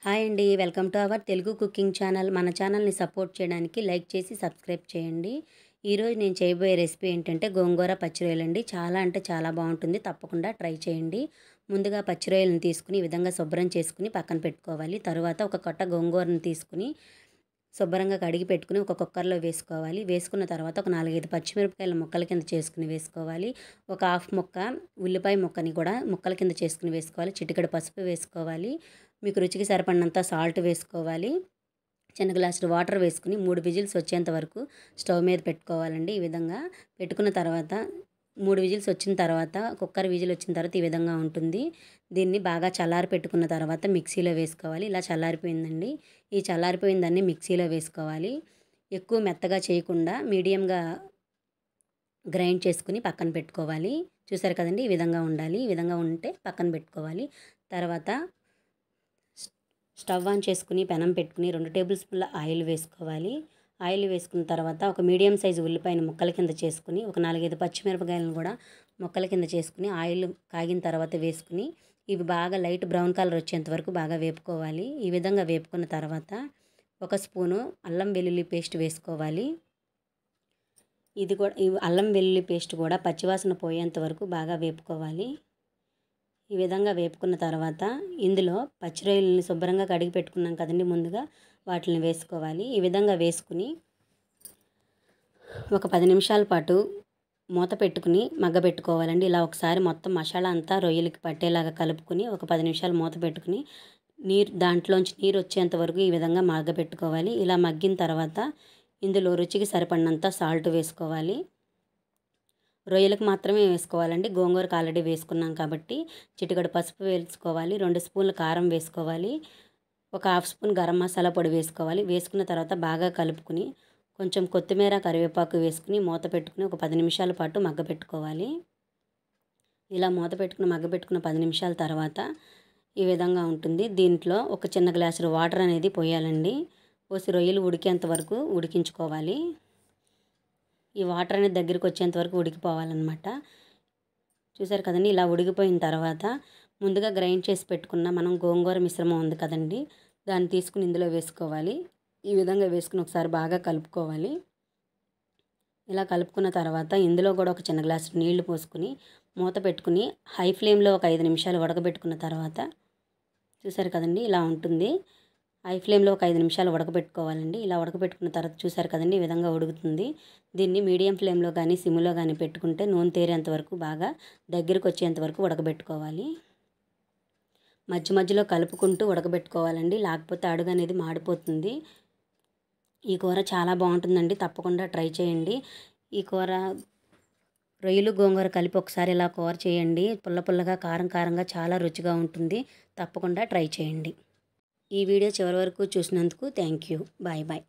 Hi అండి, welcome to our Telugu cooking channel. మన ఛానల్ని సపోర్ట్ చేయడానికి లైక్ చేసి సబ్స్క్రైబ్ చేయండి. ఈరోజు నేను చేయబోయే రెసిపీ ఏంటంటే గోంగూర పచ్చి రొయ్యలండి. చాలా అంటే చాలా బాగుంటుంది, తప్పకుండా ట్రై చేయండి. ముందుగా పచ్చి రొయ్యలను తీసుకుని ఈ విధంగా శుభ్రం చేసుకుని పక్కన పెట్టుకోవాలి. తరువాత ఒక కట్ట గోంగూరను తీసుకుని శుభ్రంగా కడిగి పెట్టుకుని ఒక కుక్కర్లో వేసుకోవాలి. వేసుకున్న తర్వాత ఒక 4-5 పచ్చిమిరపకాయల ముక్కల కింద చేసుకుని వేసుకోవాలి. ఒక హాఫ్ ముక్క ఉల్లిపాయ ముక్కని కూడా ముక్కల కింద చేసుకుని వేసుకోవాలి. చిటికెడు పసుపు వేసుకోవాలి. మీకు రుచికి సరిపడినంత సాల్ట్ వేసుకోవాలి. చిన్న గ్లాసులు వాటర్ వేసుకుని 3 విజిల్స్ వచ్చేంత వరకు స్టవ్ మీద పెట్టుకోవాలండి. ఈ విధంగా పెట్టుకున్న తర్వాత 3 విజిల్స్ వచ్చిన తర్వాత కుక్కర్ విజిల్ వచ్చిన తర్వాత ఈ విధంగా ఉంటుంది. దీన్ని బాగా చల్లారి పెట్టుకున్న తర్వాత మిక్సీలో వేసుకోవాలి. ఇలా చల్లారిపోయిందండి. ఈ చల్లారిపోయిన దాన్ని మిక్సీలో వేసుకోవాలి. ఎక్కువ మెత్తగా చేయకుండా మీడియంగా గ్రైండ్ చేసుకుని పక్కన పెట్టుకోవాలి. చూసారు కదండి, ఈ విధంగా ఉండాలి. ఈ విధంగా ఉంటే పక్కన పెట్టుకోవాలి. తర్వాత స్టవ్ ఆన్ చేసుకుని పెనం పెట్టుకుని 2 టేబుల్ స్పూన్ల ఆయిల్ వేసుకోవాలి. ఆయిల్ వేసుకున్న తర్వాత ఒక మీడియం సైజు ఉల్లిపాయను ముక్కల కింద చేసుకుని ఒక 4-5 పచ్చిమిరపకాయలను కూడా ముక్కల కింద చేసుకుని ఆయిల్ కాగిన తర్వాత వేసుకుని ఇవి బాగా లైట్ బ్రౌన్ కలర్ వచ్చేంత వరకు బాగా వేపుకోవాలి. ఈ విధంగా వేపుకున్న తర్వాత ఒక స్పూను అల్లం వెల్లుల్లి పేస్ట్ వేసుకోవాలి. ఇది కూడా అల్లం వెల్లుల్లి పేస్ట్ కూడా పచ్చివాసన పోయేంత వరకు బాగా వేపుకోవాలి. ఈ విధంగా వేపుకున్న తర్వాత ఇందులో పచ్చి రొయ్యలని శుభ్రంగా కడిగి పెట్టుకున్నాం కదండి, ముందుగా వాటిని వేసుకోవాలి. ఈ విధంగా వేసుకుని ఒక 10 నిమిషాల పాటు మూత పెట్టుకుని మగ్గబెట్టుకోవాలండి. ఇలా ఒకసారి మొత్తం మసాలా అంతా రొయ్యలకి పట్టేలాగా కలుపుకుని ఒక 10 నిమిషాలు మూత పెట్టుకుని దాంట్లోంచి నీరు వచ్చేంత వరకు ఈ విధంగా మగ్గబెట్టుకోవాలి. ఇలా మగ్గిన తర్వాత ఇందులో రుచికి సరిపడినంత సాల్ట్ వేసుకోవాలి. రొయ్యలకు మాత్రమే వేసుకోవాలండి, గోంగూరకు ఆల్రెడీ వేసుకున్నాం కాబట్టి. చిటికెడు పసుపు వేసుకోవాలి. 2 స్పూన్ల కారం వేసుకోవాలి. ఒక హాఫ్ స్పూన్ గరం మసాలా పొడి వేసుకోవాలి. వేసుకున్న తర్వాత బాగా కలుపుకుని కొంచెం కొత్తిమీర కరివేపాకు వేసుకుని మూత పెట్టుకుని ఒక 10 నిమిషాల పాటు మగ్గపెట్టుకోవాలి. ఇలా మూత పెట్టుకుని మగ్గపెట్టుకున్న 10 నిమిషాల తర్వాత ఈ విధంగా ఉంటుంది. దీంట్లో ఒక చిన్న గ్లాసులు వాటర్ అనేది పోయాలండి. పోసి రొయ్యలు ఉడికేంత వరకు ఉడికించుకోవాలి. ఈ వాటర్ అనేది దగ్గరికి వచ్చేంత వరకు ఉడికిపోవాలన్నమాట. చూసారు కదండి, ఇలా ఉడికిపోయిన తర్వాత ముందుగా గ్రైండ్ చేసి పెట్టుకున్న మనం గోంగూర మిశ్రమం ఉంది కదండి, దాన్ని తీసుకుని ఇందులో వేసుకోవాలి. ఈ విధంగా వేసుకుని ఒకసారి బాగా కలుపుకోవాలి. ఇలా కలుపుకున్న తర్వాత ఇందులో కూడా ఒక చిన్న గ్లాసు నీళ్లు పోసుకుని మూత పెట్టుకుని హై ఫ్లేమ్లో ఒక 5 నిమిషాలు ఉడకబెట్టుకున్న తర్వాత చూసారు కదండి, ఇలా ఉంటుంది. హై ఫ్లేమ్లో ఒక 5 నిమిషాలు ఉడకబెట్టుకోవాలండి. ఇలా ఉడకబెట్టుకున్న తర్వాత చూసారు కదండి, ఈ విధంగా ఉడుకుతుంది. దీన్ని మీడియం ఫ్లేమ్లో కానీ సిమ్లో కానీ పెట్టుకుంటే నూనె తేరేంత వరకు బాగా దగ్గరికి వచ్చేంత వరకు ఉడకబెట్టుకోవాలి. మధ్య మధ్యలో కలుపుకుంటూ ఉడకబెట్టుకోవాలండి, లేకపోతే అడుగు అనేది మాడిపోతుంది. ఈ కూర చాలా బాగుంటుందండి, తప్పకుండా ట్రై చేయండి. ఈ కూర రొయ్యలు గోంగూర కలిపి ఒకసారి ఇలా కూర చేయండి. పుల్ల పుల్లగా కారం కారంగా చాలా రుచిగా ఉంటుంది. తప్పకుండా ట్రై చేయండి. ఈ వీడియో చివరి వరకు చూసినందుకు థ్యాంక్ యూ. Bye bye.